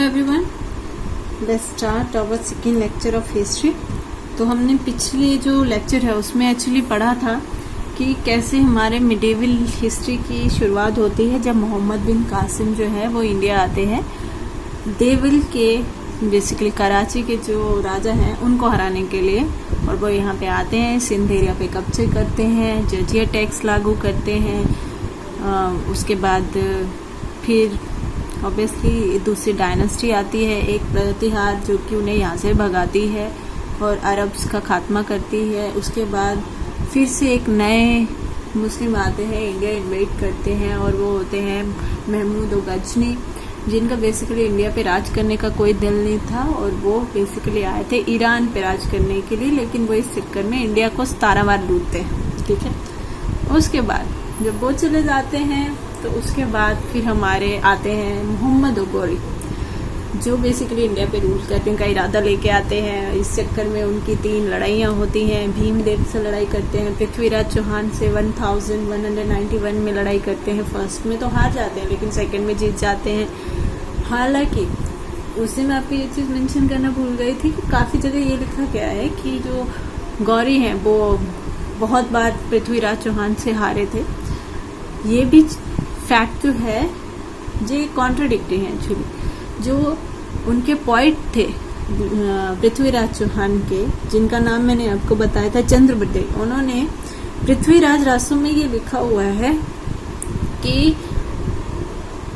Everyone, let's start our second lecture of history. तो हमने पिछले जो लेक्चर है उसमें एक्चुअली पढ़ा था कि कैसे हमारे मिडेवल हिस्ट्री की शुरुआत होती है जब मोहम्मद बिन कासिम जो है वो इंडिया आते हैं। देवल के बेसिकली कराची के जो राजा हैं उनको हराने के लिए, और वो यहाँ पे आते हैं, सिंध एरिया पे कब्जे करते हैं, जजिया टैक्स लागू करते हैं। उसके बाद फिर ऑब्वियसली दूसरी डायनेस्टी आती है, एक प्रतिहार जो कि उन्हें यहाँ से भगाती है और अरब्स का खात्मा करती है। उसके बाद फिर से एक नए मुस्लिम आते हैं, इंडिया इन्वेट करते हैं, और वो होते हैं महमूद और गजनी, जिनका बेसिकली इंडिया पे राज करने का कोई दिल नहीं था, और वो बेसिकली आए थे ईरान पे राज करने के लिए, लेकिन वो इस चक्कर में इंडिया को 17 बार लूटते हैं। ठीक है, उसके बाद जब वो चले जाते हैं तो उसके बाद फिर हमारे आते हैं मोहम्मद गोरी, जो बेसिकली इंडिया पे रूल करने का इरादा लेके आते हैं। इस चक्कर में उनकी 3 लड़ाइयाँ होती हैं। भीमदेव से लड़ाई करते हैं, पृथ्वीराज चौहान से 1191 में लड़ाई करते हैं। फर्स्ट में तो हार जाते हैं लेकिन सेकंड में जीत जाते हैं। हालांकि उस दिन मैं आपको ये चीज़ मेंशन करना भूल गई थी कि काफ़ी जगह ये लिखा गया है कि जो गौरी हैं वो बहुत बार पृथ्वीराज चौहान से हारे थे। ये भी फैक्ट जो है ये कॉन्ट्राडिक्टी है एक्चुअली। जो उनके पॉइंट थे पृथ्वीराज चौहान के, जिनका नाम मैंने आपको बताया था चंद्रबद्दे, उन्होंने पृथ्वीराज रासों में ये लिखा हुआ है कि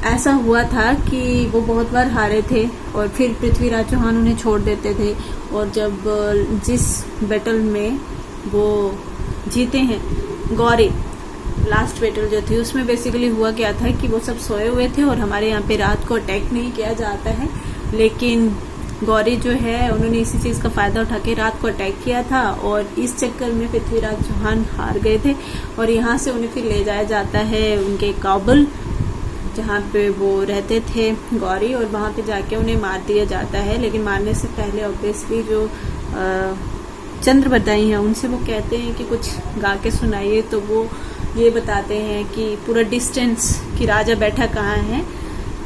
ऐसा हुआ था कि वो बहुत बार हारे थे और फिर पृथ्वीराज चौहान उन्हें छोड़ देते थे, और जब जिस बैटल में वो जीते हैं गौरी, लास्ट बैटल जो थी, उसमें बेसिकली हुआ क्या था कि वो सब सोए हुए थे और हमारे यहाँ पे रात को अटैक नहीं किया जाता है, लेकिन गौरी जो है उन्होंने इसी चीज़ का फ़ायदा उठा के रात को अटैक किया था, और इस चक्कर में पृथ्वीराज चौहान हार गए थे। और यहाँ से उन्हें फिर ले जाया जाता है उनके काबुल, जहाँ पे वो रहते थे गौरी, और वहाँ पे जाके उन्हें मार दिया जाता है। लेकिन मारने से पहले ऑब्वियसली जो चंद्रबद्दाई हैं उनसे वो कहते हैं कि कुछ गा के सुनाइए, तो वो ये बताते हैं कि पूरा डिस्टेंस कि राजा बैठा कहाँ है,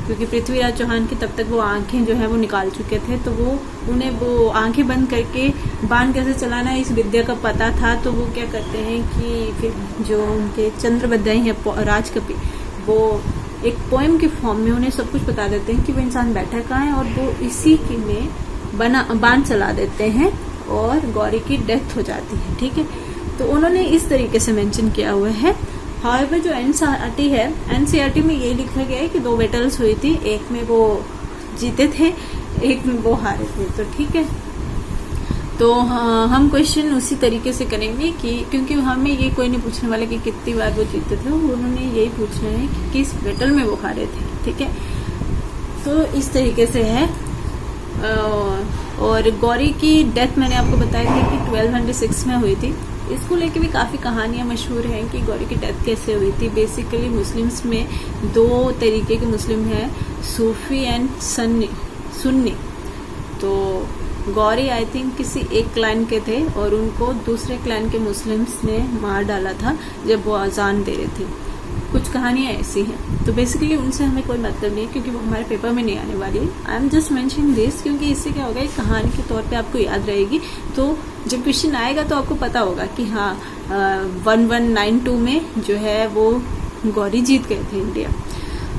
क्योंकि पृथ्वीराज चौहान की तब तक वो आंखें जो है वो निकाल चुके थे, तो वो उन्हें वो आंखें बंद करके बाण कैसे चलाना है इस विद्या का पता था। तो वो क्या करते हैं कि फिर जो उनके चंद्रबद्दाई हैं राजकपि, वो एक पोएम के फॉर्म में उन्हें सब कुछ बता देते हैं कि वो इंसान बैठा कहाँ है, और वो इसी के में बाण चला देते हैं और गौरी की डेथ हो जाती है। ठीक है, तो उन्होंने इस तरीके से मेंशन किया हुआ है। हाउएवर जो एनसीईआरटी है, एनसीईआरटी में ये लिखा गया है कि 2 बैटल्स हुई थी, एक में वो जीते थे, एक में वो हारे थे। तो ठीक है, तो हम क्वेश्चन उसी तरीके से करेंगे कि क्योंकि हमें ये कोई नहीं पूछने वाला कि कितनी बार वो जीते थे, उन्होंने यही पूछना है कि किस बैटल में वो हारे थे। ठीक है, तो इस तरीके से है। और गौरी की डेथ मैंने आपको बताया थी कि 1206 में हुई थी। इसको लेके भी काफ़ी कहानियाँ मशहूर हैं कि गौरी की डेथ कैसे हुई थी। बेसिकली मुस्लिम्स में 2 तरीके के मुस्लिम हैं, सूफी एंड सुन्नी। तो गौरी आई थिंक किसी एक क्लैन के थे और उनको दूसरे क्लैन के मुस्लिम्स ने मार डाला था जब वो अजान दे रहे थे। कुछ कहानियाँ ऐसी हैं, तो बेसिकली उनसे हमें कोई मतलब नहीं है क्योंकि वो हमारे पेपर में नहीं आने वाली है। I am just mentioning this क्योंकि इससे क्या होगा, एक कहानी के तौर पे आपको याद रहेगी। तो जब क्वेश्चन आएगा तो आपको पता होगा कि हाँ 1192 में जो है वो गौरी जीत गए थे इंडिया।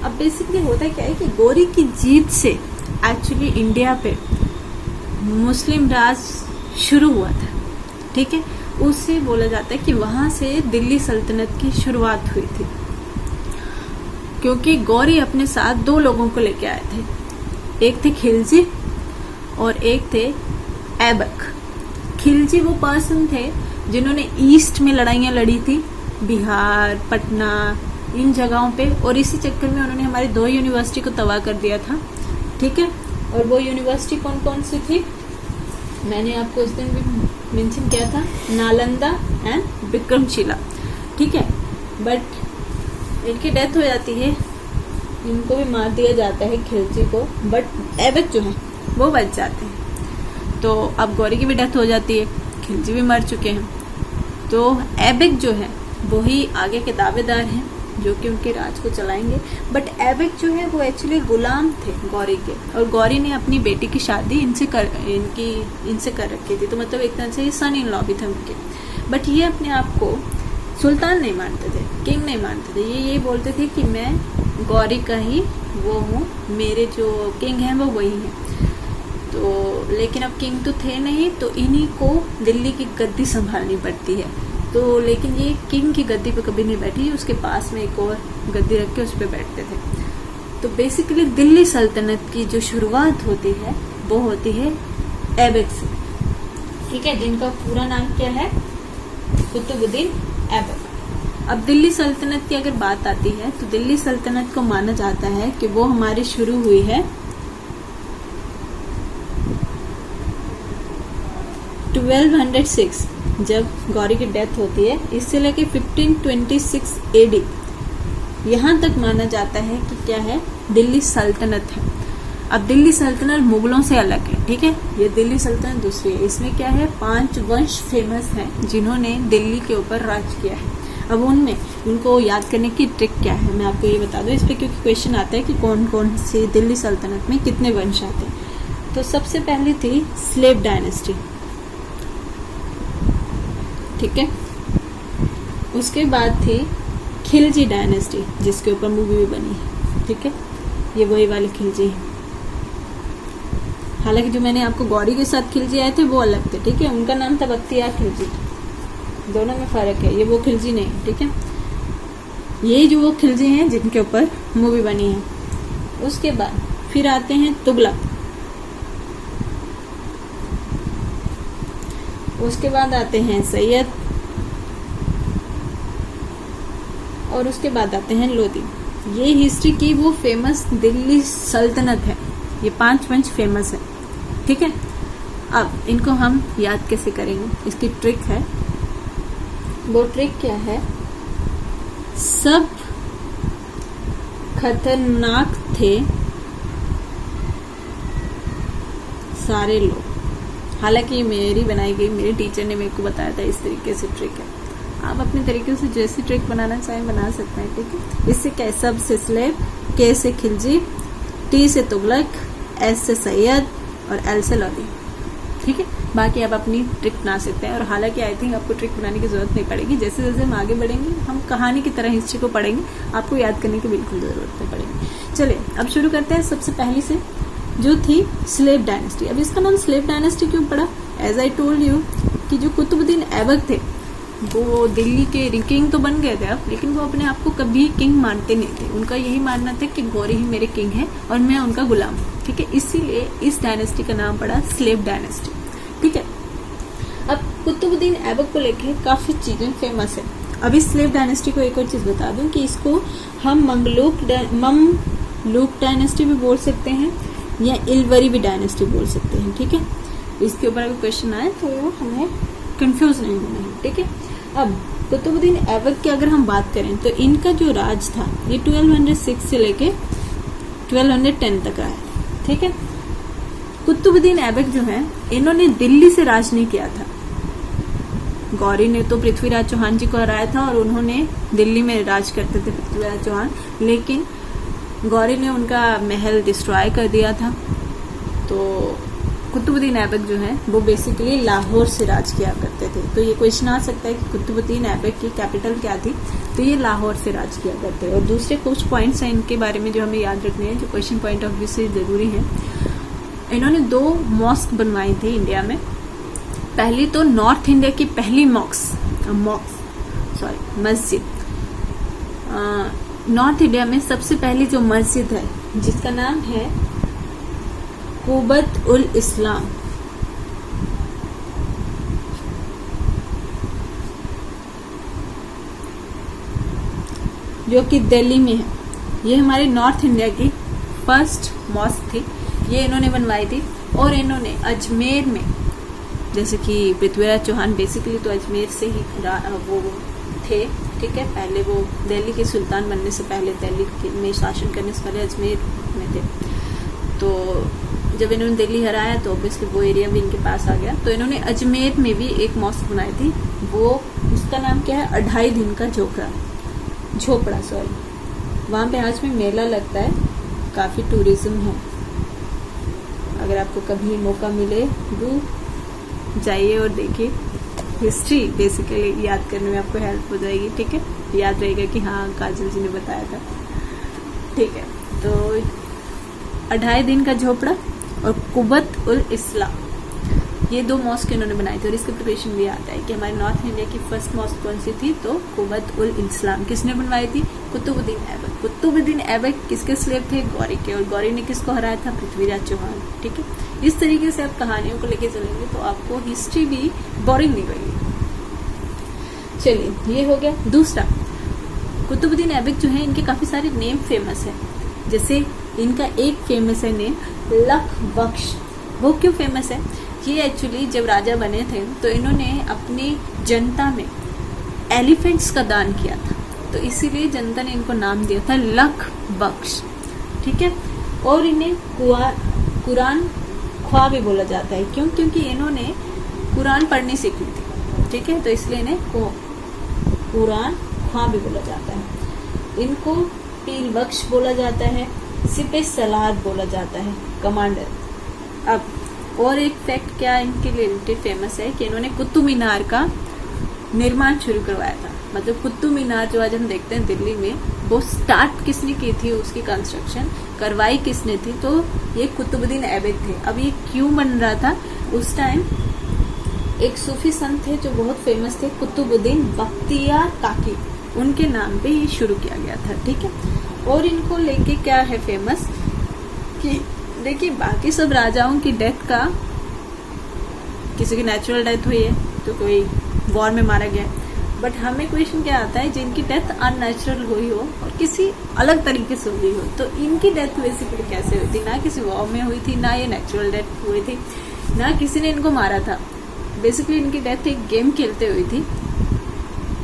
अब बेसिकली होता क्या है कि गौरी की जीत से एक्चुअली इंडिया पे मुस्लिम राज शुरू हुआ था। ठीक है, उससे बोला जाता है कि वहाँ से दिल्ली सल्तनत की शुरुआत हुई थी, क्योंकि गौरी अपने साथ 2 लोगों को लेके आए थे। एक थे खिलजी और एक थे ऐबक। खिलजी वो पर्सन थे जिन्होंने ईस्ट में लड़ाइयाँ लड़ी थी, बिहार, पटना, इन जगहों पे, और इसी चक्कर में उन्होंने हमारी 2 यूनिवर्सिटी को तबाह कर दिया था। ठीक है, और वो यूनिवर्सिटी कौन कौन सी थी मैंने आपको उस दिन भी मेंशन किया था, नालंदा एंड विक्रमशिला। ठीक है, बट इनकी डेथ हो जाती है, इनको भी मार दिया जाता है खिलजी को, बट ऐबक जो है वो बच जाते हैं। तो अब गौरी की भी डेथ हो जाती है, खिलजी भी मर चुके हैं, तो ऐबक जो है वही आगे के दावेदार हैं जो कि उनके राज को चलाएंगे। बट ऐबक जो है वो एक्चुअली गुलाम थे गौरी के, और गौरी ने अपनी बेटी की शादी इनसे कर रखी थी, तो मतलब एक तरह से ये सन इन लॉ भी थे उनके। बट ये अपने आप को सुल्तान नहीं मानते थे, किंग नहीं मानते थे। ये बोलते थे कि मैं गौरी का ही वो हूँ, मेरे जो किंग हैं वो वही हैं। तो लेकिन अब किंग तो थे नहीं, तो इन्हीं को दिल्ली की गद्दी संभालनी पड़ती है। तो लेकिन ये किंग की गद्दी पे कभी नहीं बैठी, उसके पास में एक और गद्दी रख के उस पर बैठते थे। तो बेसिकली दिल्ली सल्तनत की जो शुरुआत होती है वो होती है ऐबक से, ठीक है, जिनका पूरा नाम क्या है, कुतुबुद्दीन ऐबक। अब दिल्ली सल्तनत की अगर बात आती है तो दिल्ली सल्तनत को माना जाता है कि वो हमारी शुरू हुई है 1206, जब गौरी की डेथ होती है, इससे लेके 1526 AD यहाँ तक माना जाता है कि क्या है, दिल्ली सल्तनत है। अब दिल्ली सल्तनत मुगलों से अलग है, ठीक है, ये दिल्ली सल्तनत दूसरी है। इसमें क्या है, 5 वंश फेमस हैं जिन्होंने दिल्ली के ऊपर राज किया है। अब उनमें उनको याद करने की ट्रिक क्या है, मैं आपको ये बता दूं इस पर, क्योंकि क्वेश्चन आता है कि कौन कौन से दिल्ली सल्तनत में कितने वंश आते हैं। तो सबसे पहली थी स्लेव डायनेस्टी, ठीक है। उसके बाद थी खिलजी डायनेस्टी, जिसके ऊपर मूवी भी बनी है, ठीक है, ये वही वाले खिलजी हैं। हालांकि जो मैंने आपको गौरी के साथ खिलजी आए थे वो अलग थे, ठीक है, उनका नाम था बख्तियार खिलजी, दोनों में फर्क है, ये वो खिलजी नहीं, ठीक है। ये जो वो खिलजी हैं जिनके ऊपर मूवी बनी है। उसके बाद फिर आते हैं तुगलक, उसके बाद आते हैं सैयद, और उसके बाद आते हैं लोधी। ये हिस्ट्री की वो फेमस दिल्ली सल्तनत है, ये 5 वंश फेमस है, ठीक है। अब इनको हम याद कैसे करेंगे, इसकी ट्रिक है। वो ट्रिक क्या है, सब खतरनाक थे सारे लोग। हालांकि ये मेरी बनाई गई, मेरे टीचर ने मेरे को बताया था, इस तरीके से ट्रिक है। आप अपने तरीके से जैसी ट्रिक बनाना चाहें बना सकते हैं, ठीक है। इससे क्या, सब से स्लेव, के से खिलजी, टी से तुगलक, एस से सैयद और एल से लोधी, ठीक है। बाकी आप अपनी ट्रिक बना सकते हैं, और हालांकि आई थिंक आपको ट्रिक बनाने की जरूरत नहीं पड़ेगी। जैसे जैसे हम आगे बढ़ेंगे हम कहानी की तरह हिस्ट्री को पढ़ेंगे, आपको याद करने की बिल्कुल जरूरत नहीं पड़ेगी। चलिए अब शुरू करते हैं सबसे पहली से, जो थी स्लेव डायनेस्टी। अब इसका नाम स्लेव डायनेस्टी क्यों पड़ा, एज आई टोल्ड यू कि जो कुतुबुद्दीन ऐबक थे वो दिल्ली के किंग तो बन गए थे अब, लेकिन वो अपने आप को कभी किंग मानते नहीं थे। उनका यही मानना था कि गौरी ही मेरे किंग है और मैं उनका गुलाम, ठीक है। इसीलिए इस डायनेस्टी का नाम पड़ा स्लेव डायनेस्टी, ठीक है। अब कुतुबुद्दीन ऐबक को लेके काफी चीजें फेमस है। अब इस स्लेव डायनेस्टी को एक और चीज बता दूं कि इसको हम ममलूक डायनेस्टी भी बोल सकते हैं या इलवरी भी डायनेस्टी बोल सकते हैं, ठीक है। इसके ऊपर अगर क्वेश्चन आए तो हमें कंफ्यूज नहीं होना है, ठीक है। अब कुतुबुद्दीन ऐबक की अगर हम बात करें तो इनका जो राज था ये 1206 से लेके 1210 तक आया, ठीक है। कुतुबुद्दीन ऐबक जो है इन्होंने दिल्ली से राज नहीं किया था। गौरी ने तो पृथ्वीराज चौहान जी को हराया था और उन्होंने दिल्ली में राज करते थे पृथ्वीराज चौहान, लेकिन गौरी ने उनका महल डिस्ट्रॉय कर दिया था। तो कुतुबुद्दीन ऐबक जो है वो बेसिकली लाहौर से राज किया करते थे। तो ये क्वेश्चन आ सकता है कि कुतुबुद्दीन ऐबक की कैपिटल क्या थी, तो ये लाहौर से राज किया करते हैं। और दूसरे कुछ पॉइंट्स हैं इनके बारे में जो हमें याद रखने हैं, जो क्वेश्चन पॉइंट ऑफ व्यू से जरूरी है। इन्होंने 2 मॉस्क बनवाई थी इंडिया में। पहली तो नॉर्थ इंडिया की पहली मस्जिद, नॉर्थ इंडिया में सबसे पहली जो मस्जिद है जिसका नाम है कुबत उल इस्लाम, जो कि दिल्ली में है। ये हमारे नॉर्थ इंडिया की फर्स्ट मॉस्क थी, ये इन्होंने बनवाई थी। और इन्होंने अजमेर में, जैसे कि पृथ्वीराज चौहान बेसिकली तो अजमेर से ही वो थे, ठीक है। पहले वो दिल्ली के सुल्तान बनने से पहले, दिल्ली में शासन करने से पहले अजमेर में थे। तो जब इन्होंने दिल्ली हराया तो ऑब्वियसली वो एरिया भी इनके पास आ गया। तो इन्होंने अजमेर में भी एक मॉस्क बनाई थी, वो उसका नाम क्या है, 2.5 दिन का झोपड़ा, झोपड़ा सॉरी, वहाँ पे आज में मेला लगता है, काफ़ी टूरिज्म है। अगर आपको कभी मौका मिले तो जाइए और देखिए। हिस्ट्री बेसिकली याद करने में आपको हेल्प हो जाएगी, ठीक है, याद रहेगा कि हाँ काजल जी ने बताया था, ठीक है। तो 28 दिन का झोपड़ा और कुबत उल इस्लाम, ये 2 मॉस्क इन्होंने बनाए थे। और इसका प्रिपरेशन भी आता है कि हमारे नॉर्थ इंडिया की फर्स्ट मॉस्क कौन सी थी, तो कुबत उल इस्लाम किसने बनवाई थी, कुतुबुद्दीन ऐबक। कुतुबुद्दीन ऐबक किसके स्लेव थे, गौरी के, और गौरी ने किसको हराया था, पृथ्वीराज चौहान, ठीक है। इस तरीके से आप कहानियों को लेके चलेंगे तो आपको हिस्ट्री भी बोरिंग नहीं लगेगी। चलिए ये हो गया। दूसरा, कुतुबुद्दीन ऐबक जो है इनके काफी सारे नेम फेमस है। जैसे इनका एक फेमस है नेम लख बख्श। वो क्यों फेमस है, ये एक्चुअली जब राजा बने थे तो इन्होंने अपनी जनता में एलिफेंट्स का दान किया था, तो इसीलिए जनता ने इनको नाम दिया था लख बख्श, ठीक है। और इन्हें कुरान ख्वा भी बोला जाता है। क्यों, क्योंकि इन्होंने कुरान पढ़नी सीखी थी, ठीक है, तो इसलिए इन्हें कुरान ख्वा भी बोला जाता है। इनको पीर बख्श बोला जाता है, सिपह सलार बोला जाता है, कमांडर। अब और एक फैक्ट क्या इनके लिए फेमस है कि इन्होंने कुतुब मीनार का निर्माण शुरू करवाया था। मतलब कुतुब मीनार जो आज हम देखते हैं दिल्ली में, वो स्टार्ट किसने की थी, उसकी कंस्ट्रक्शन करवाई किसने थी, तो ये कुतुबुद्दीन ऐबक थे। अब ये क्यों बन रहा था, उस टाइम एक सूफी संत थे जो बहुत फेमस थे, कुतुबुद्दीन बख्तियार काकी, उनके नाम पे ये शुरू किया गया था, ठीक है। और इनको लेके क्या है फेमस कि देखिए बाकी सब राजाओं की डेथ का, किसी की नेचुरल डेथ हुई है तो कोई वॉर में मारा गया, बट हमें क्वेश्चन क्या आता है जिनकी डेथ अननेचुरल हुई हो और किसी अलग तरीके से हुई हो, तो इनकी डेथ बेसिकली कैसे हुई थी, ना किसी वॉर में हुई थी, ना ये नेचुरल डेथ हुई थी, ना किसी ने इनको मारा था। बेसिकली इनकी डेथ एक गेम खेलते हुई थी,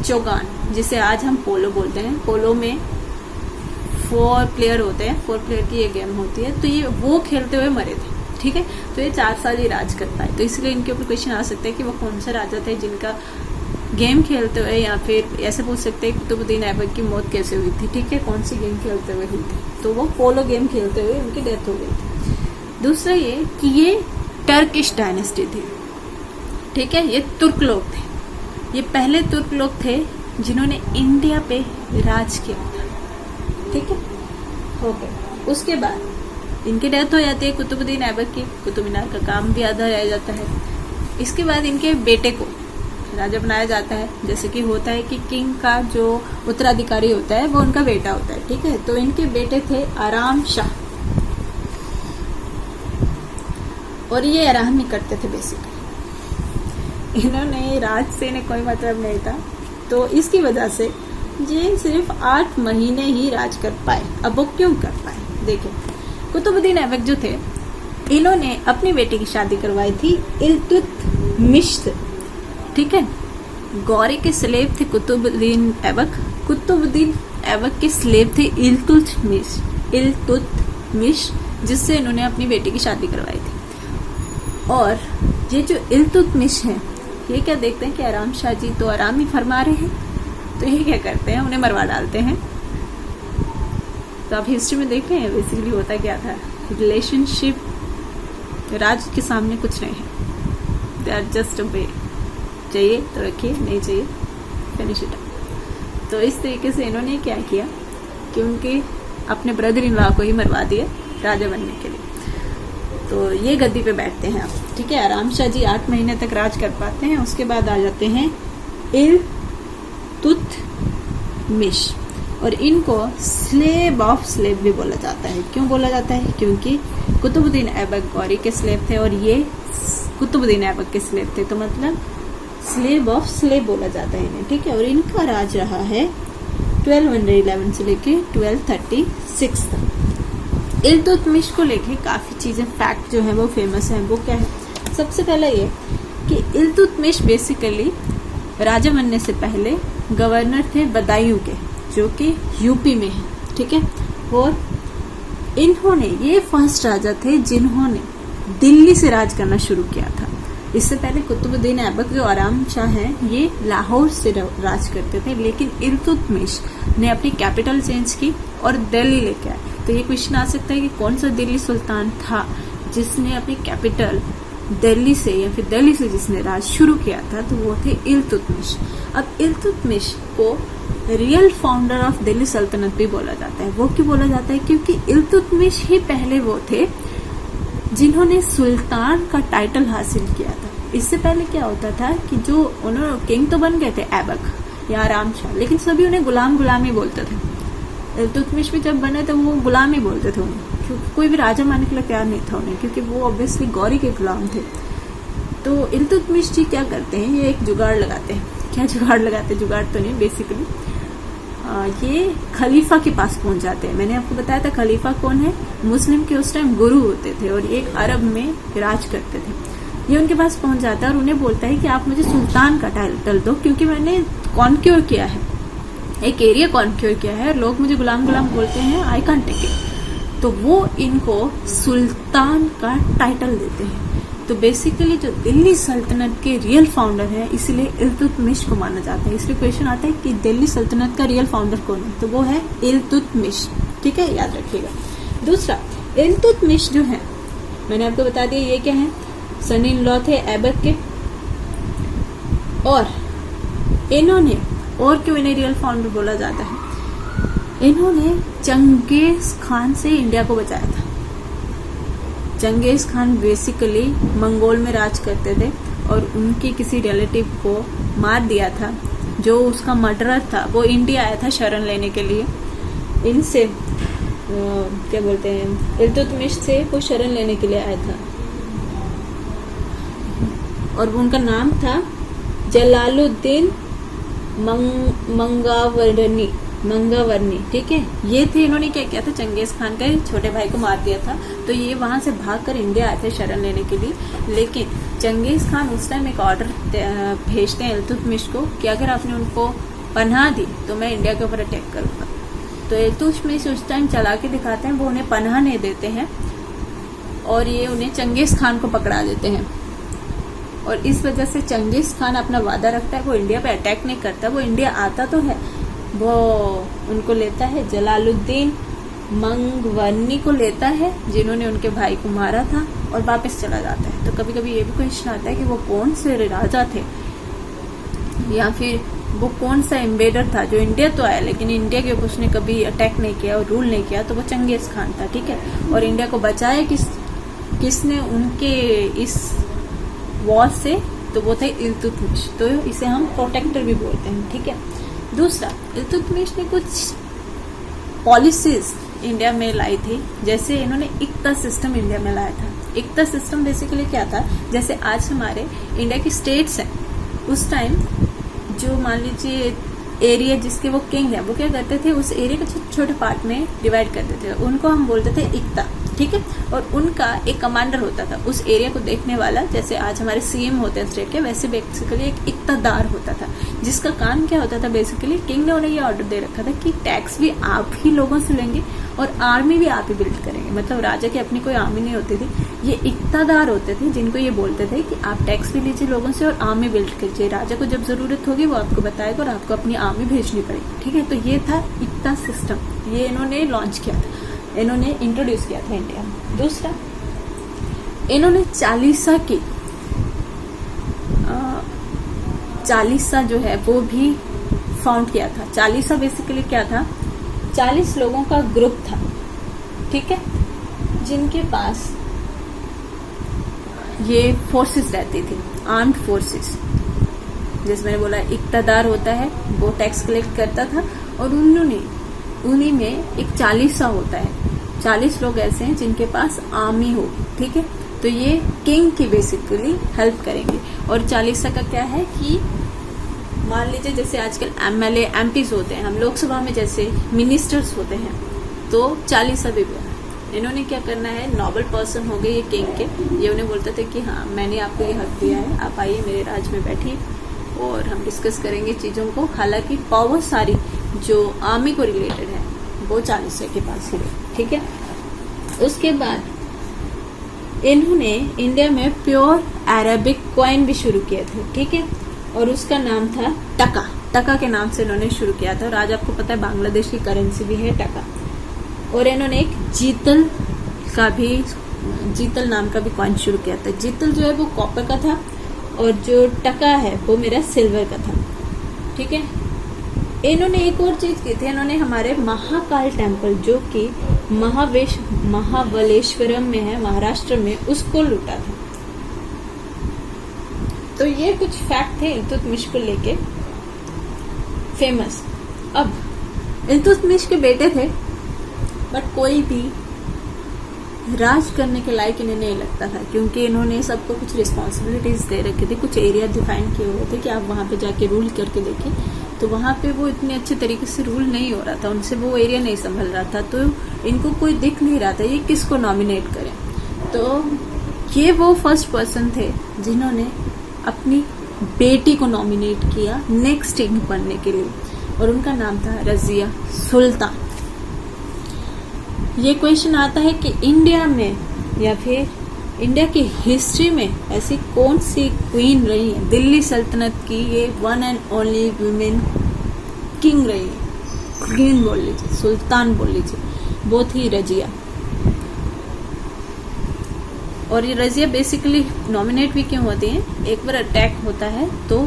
चौगान, जिसे आज हम पोलो बोलते हैं। पोलो में 4 प्लेयर होते हैं, 4 प्लेयर की ये गेम होती है, तो ये वो खेलते हुए मरे थे, ठीक है। तो ये 4 साल ही राज कर पाए, तो इसलिए इनके ऊपर क्वेश्चन आ सकता है कि वो कौन सा राजा थे जिनका गेम खेलते हुए, या फिर ऐसे पूछ सकते हैं कुतुबुद्दीन ऐबक की मौत कैसे हुई थी, ठीक है, कौन सी गेम खेलते हुए हुई थी, तो वो पोलो गेम खेलते हुए उनकी डेथ हो गई थी। दूसरा ये कि ये टर्किश डायनेस्टी थी, ठीक है, ये तुर्क लोग थे, ये पहले तुर्क लोग थे जिन्होंने इंडिया पे राज किया था, ठीक है, ओके। उसके बाद इनकी डेथ हो जाती है कुतुबुद्दीन ऐबक की, कुतुब मीनार का काम भी आधा रह जाता है। इसके बाद इनके बेटे को राजा बनाया जाता है, जैसे कि होता है कि किंग का जो उत्तराधिकारी होता है वो उनका बेटा होता है, ठीक है। तो इनके बेटे थे आराम शाह, और ये आराम ही करते थे बेसिकली, इन्होंने राज से इन्हें कोई मतलब नहीं था, तो इसकी वजह से ये सिर्फ 8 महीने ही राज कर पाए। अब वो क्यों कर पाए, देखिए कुतुबुद्दीन ऐबक जो थे, इन्होंने अपनी बेटी की शादी करवाई थी इल्तुतमिश से, ठीक है। गौरी के स्लेव थे कुतुबुद्दीन ऐबक, कुतुबुद्दीन ऐबक के स्लेव थे इल्तुतमिश, जिससे इन्होंने अपनी बेटी की शादी करवाई थी। और ये जो इल्तुतमिश है, ये क्या देखते हैं कि आराम शाह जी तो आराम ही फरमा रहे हैं, तो ये क्या करते हैं, उन्हें मरवा डालते हैं। तो आप हिस्ट्री में देख रहे हैं बेसिकली होता क्या था, रिलेशनशिप राज के सामने कुछ नहीं है, दे आर जस्ट अ वे, चाहिए तो रखिए, नहीं चाहिए फिनिश इट अप। तो इस तरीके से इन्होंने क्या किया कि उनके अपने ब्रदर इन लॉ को ही मरवा दिया राजा बनने के लिए। तो ये गद्दी पे बैठते हैं अब, ठीक है। आराम शाह जी 8 महीने तक राज कर पाते हैं, उसके बाद आ जाते हैं इल्तुतमिश, और इनको स्लेव ऑफ स्लेव भी बोला जाता है। क्यों बोला जाता है, क्योंकि कुतुबुद्दीन ऐबक गौरी के स्लेव थे और ये कुतुबुद्दीन ऐबक के स्लेव थे, तो मतलब स्लेव ऑफ स्लेव बोला जाता है इन्हें, ठीक है। और इनका राज रहा है 1211 से लेके 1236 तक। इल्तुतमिश को लेके काफी चीजें फैक्ट जो है वो फेमस है। वो क्या है, सबसे पहला ये कि इल्तुतमिश बेसिकली राजा बनने से पहले गवर्नर थे बदायूं के, जो कि यूपी में है, ठीक है। और इन्होंने, ये फर्स्ट राजा थे जिन्होंने दिल्ली से राज करना शुरू किया था। इससे पहले कुतुबुद्दीन ऐबक जो आराम शाह हैं, ये लाहौर से राज करते थे, लेकिन इल्तुतमिश ने अपनी कैपिटल चेंज की और दिल्ली लेके आए। तो ये क्वेश्चन आ सकता है कि कौन सा दिल्ली सुल्तान था जिसने अपनी कैपिटल दिल्ली से या फिर दिल्ली से जिसने राज शुरू किया था, तो वो थे इल्तुतमिश। अब इल्तुतमिश को रियल फाउंडर ऑफ दिल्ली सल्तनत भी बोला जाता है। वो क्यों बोला जाता है? क्योंकि इल्तुतमिश ही पहले वो थे जिन्होंने सुल्तान का टाइटल हासिल किया था। इससे पहले क्या होता था कि जो उन्होंने किंग तो बन गए थे ऐबक या आराम शाह, लेकिन सभी उन्हें गुलाम गुलाम ही बोलते थे। इल्तुतमिश भी जब बने तो वो गुलाम ही बोलते थे उन्हें, क्योंकि कोई भी राजा मानने के लिए तैयार नहीं था उन्हें, क्योंकि वो ऑब्वियसली गौरी के गुलाम थे। तो इल्तुतमिश जी क्या करते हैं, ये एक जुगाड़ लगाते हैं। क्या जुगाड़ लगाते हैं? जुगाड़ तो नहीं, बेसिकली ये खलीफा के पास पहुंच जाते हैं। मैंने आपको बताया था खलीफा कौन है, मुस्लिम के उस टाइम गुरु होते थे और एक अरब में राज करते थे। ये उनके पास पहुंच जाता है और उन्हें बोलता है कि आप मुझे सुल्तान का टाइटल दो, क्योंकि मैंने कॉन्क्योर किया है, एक एरिया कॉन्क्योर किया है, लोग मुझे गुलाम गुलाम बोलते हैं, आई कांट टेक इट। तो वो इनको सुल्तान का टाइटल देते हैं। तो बेसिकली जो दिल्ली सल्तनत के रियल फाउंडर है, इसलिए इल्तुतमिश को माना जाता है। इसलिए क्वेश्चन आता है कि दिल्ली सल्तनत का रियल फाउंडर कौन है, तो वो है इल्तुतमिश। ठीक है, याद रखिएगा। दूसरा, इल्तुतमिश जो है, मैंने आपको बता दिया ये क्या है, सन इन लॉ थे ऐबक के, और इन्होंने, और क्यों इन्हें रियल फाउंडर बोला जाता है, इन्होंने चंगेज खान से इंडिया को बचाया था। चंगेज खान बेसिकली मंगोल में राज करते थे और उनके किसी रिलेटिव को मार दिया था। जो उसका मर्डरर था वो इंडिया आया था शरण लेने के लिए। इनसे क्या बोलते हैं, इल्तुतमिश से वो शरण लेने के लिए आया था और उनका नाम था जलालुद्दीन मंगावर्नी। ठीक है, ये थे, इन्होंने क्या किया था, चंगेज खान के छोटे भाई को मार दिया था। तो ये वहां से भागकर इंडिया आए थे शरण लेने के लिए। लेकिन चंगेज खान उस टाइम एक ऑर्डर भेजते हैं इल्तुतमिश को कि अगर आपने उनको पनाह दी तो मैं इंडिया के ऊपर अटैक करूंगा। तो इल्तुतमिश उस टाइम चला के दिखाते हैं, वो उन्हें पनाह नहीं देते हैं और ये उन्हें चंगेज खान को पकड़ा देते हैं। और इस वजह से चंगेज खान अपना वादा रखता है, वो इंडिया पे अटैक नहीं करता, वो इंडिया आता तो है, वो उनको लेता है, जलालुद्दीन मंगवर्नी को लेता है जिन्होंने उनके भाई को मारा था, और वापस चला जाता है। तो कभी कभी ये भी क्वेश्चन आता है कि वो कौन से राजा थे या फिर वो कौन सा इन्वेडर था जो इंडिया तो आया लेकिन इंडिया के ऊपर उसने कभी अटैक नहीं किया और रूल नहीं किया। तो वो चंगेज खान था। ठीक है, और इंडिया को बचाया किसने उनके इस वॉर से, तो वो थे इल्तुतमिश। तो इसे हम प्रोटेक्टर भी बोलते हैं। ठीक है। दूसरा, इल्तुतमिश ने कुछ पॉलिसीज इंडिया में लाई थी, जैसे इन्होंने इक्ता सिस्टम इंडिया में लाया था। इक्ता सिस्टम बेसिकली क्या था, जैसे आज हमारे इंडिया की स्टेट्स हैं, उस टाइम जो मान लीजिए एरिया जिसके वो किंग है, वो क्या करते थे, उस एरिया को छोटे छोटे पार्ट में डिवाइड कर देते थे, उनको हम बोलते थे इक्ता। ठीक है, और उनका एक कमांडर होता था उस एरिया को देखने वाला, जैसे आज हमारे सीएम होते हैं स्टेट के, वैसे बेसिकली एक इक्तादार होता था, जिसका काम क्या होता था, बेसिकली किंग ने उन्हें ये ऑर्डर दे रखा था कि टैक्स भी आप ही लोगों से लेंगे और आर्मी भी आप ही बिल्ड करेंगे। मतलब राजा की अपनी कोई आर्मी नहीं होती थी, ये इक्तादार होते थे जिनको ये बोलते थे कि आप टैक्स भी लीजिए लोगों से और आर्मी बिल्ड कीजिए, राजा को जब जरूरत होगी वो आपको बताएगा और आपको अपनी आर्मी भेजनी पड़ेगी। ठीक है, तो ये था इक्ता सिस्टम, ये इन्होंने लॉन्च किया था, इन्होंने इंट्रोड्यूस किया था इंडिया में। दूसरा, इन्होंने चालीसा जो है वो भी फाउंड किया था। चालीसा बेसिकली क्या था, 40 लोगों का ग्रुप था। ठीक है, जिनके पास ये फोर्सेस रहती थी, आर्म्ड फोर्सेस। जैसे मैंने बोला इक्तादार होता है, वो टैक्स कलेक्ट करता था और उन्हीं में एक 40सा होता है, 40 लोग ऐसे हैं जिनके पास आर्मी होगी। ठीक है, तो ये किंग की बेसिकली हेल्प करेंगे। और 40सा का क्या है कि मान लीजिए जैसे आजकल एमएलए एमपीज होते हैं, हम लोकसभा में जैसे मिनिस्टर्स होते हैं, तो 40सा भी इन्होंने क्या करना है, नोबल पर्सन हो गए ये किंग के, ये उन्हें बोलते थे कि हाँ मैंने आपको ये हक दिया है, आप आइए मेरे राज में बैठिए और हम डिस्कस करेंगे चीज़ों को। हालांकि पावर सारी जो आर्मी को रिलेटेड है वो 40 के पास ही। ठीक है, उसके बाद इन्होंने इंडिया में प्योर अरेबिक कॉइन भी शुरू किए थे, ठीक है, और उसका नाम था टका। टका के नाम से इन्होंने शुरू किया था, और आज आपको पता है बांग्लादेश की करेंसी भी है टका। और इन्होंने एक जीतल नाम का भी कॉइन शुरू किया था। जीतल जो है वो कॉपर का था, और जो टका है वो मेरा सिल्वर का था, ठीक है। इन्होंने एक और चीज की थी, इन्होंने हमारे महाकाल टेम्पल जो कि महाबलेश्वरम में है, महाराष्ट्र में, उसको लूटा था। तो ये कुछ फैक्ट थे इल्तुतमिश को लेके फेमस। अब इल्तुतमिश के बेटे थे, बट कोई भी राज करने के लायक इन्हें नहीं लगता था, क्योंकि इन्होंने सबको कुछ रिस्पॉन्सिबिलिटीज दे रखी थी, कुछ एरिया डिफाइन किए हुए थे कि आप वहां पे जाके रूल करके देखिए। तो वहां पे वो इतने अच्छे तरीके से रूल नहीं हो रहा था, उनसे वो एरिया नहीं संभल रहा था, तो इनको कोई दिख नहीं रहा था ये किसको नॉमिनेट करें। तो ये वो फर्स्ट पर्सन थे जिन्होंने अपनी बेटी को नॉमिनेट किया नेक्स्ट किंग बनने के लिए, और उनका नाम था रजिया सुल्तान। ये क्वेश्चन आता है कि इंडिया में या फिर इंडिया की हिस्ट्री में ऐसी कौन सी क्वीन रही है, दिल्ली सल्तनत की ये one and only women king रही है, क्वीन बोल लीजिए, सुल्तान बोल लीजिए, वो थी रजिया। और ये रजिया बेसिकली नॉमिनेट भी क्यों होती हैं, एक बार अटैक होता है तो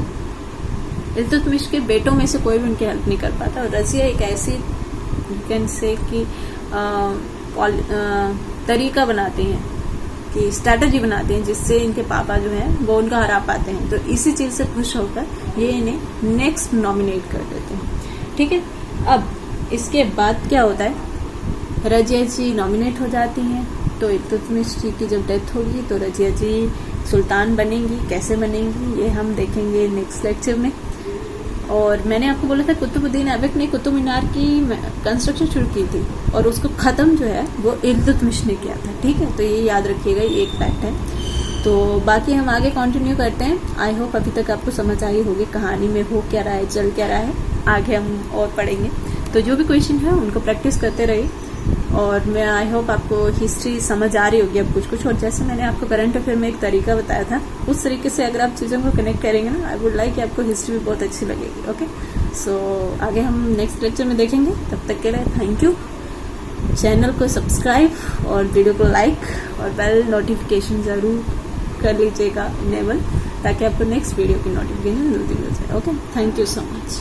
इल्तुतमिश के बेटों में से कोई भी उनकी हेल्प नहीं कर पाता, और रजिया एक ऐसी कैन से कि तरीका बनाती हैं कि स्ट्रैटेजी बनाते हैं जिससे इनके पापा जो है वो उनका हरा पाते हैं। तो इसी चीज से खुश होकर ये इन्हें नेक्स्ट नॉमिनेट कर देते हैं, ठीक है। अब इसके बाद क्या होता है, रजिया जी नॉमिनेट हो जाती हैं, तो इल्तुतमिश जी की जब डेथ होगी तो रजिया जी सुल्तान बनेंगी। कैसे बनेंगी ये हम देखेंगे नेक्स्ट लेक्चर में। और मैंने आपको बोला था कुतुबुद्दीन ऐबक ने कुतुब मीनार की कंस्ट्रक्शन शुरू की थी, और उसको ख़त्म जो है वो इल्तुतमिश ने किया था, ठीक है। तो ये याद रखिएगा, ये एक फैक्ट है। तो बाकी हम आगे कंटिन्यू करते हैं। आई होप अभी तक आपको समझ आई होगी कहानी में हो क्या रहा है, चल क्या रहा है। आगे हम और पढ़ेंगे, तो जो भी क्वेश्चन है उनको प्रैक्टिस करते रहिए। और मैं आई होप आपको हिस्ट्री समझ आ रही होगी अब कुछ। और जैसे मैंने आपको करंट अफेयर में एक तरीका बताया था, उस तरीके से अगर आप चीज़ों को कनेक्ट करेंगे ना, आई वुड लाइक कि आपको हिस्ट्री भी बहुत अच्छी लगेगी। ओके, सो आगे हम नेक्स्ट लेक्चर में देखेंगे। तब तक के लिए थैंक यू। चैनल को सब्सक्राइब और वीडियो को लाइक और बेल नोटिफिकेशन ज़रूर कर लीजिएगा इनेबल, ताकि आपको नेक्स्ट वीडियो की नोटिफिकेशन जल्दी मिल जाए। Okay, thank you so much.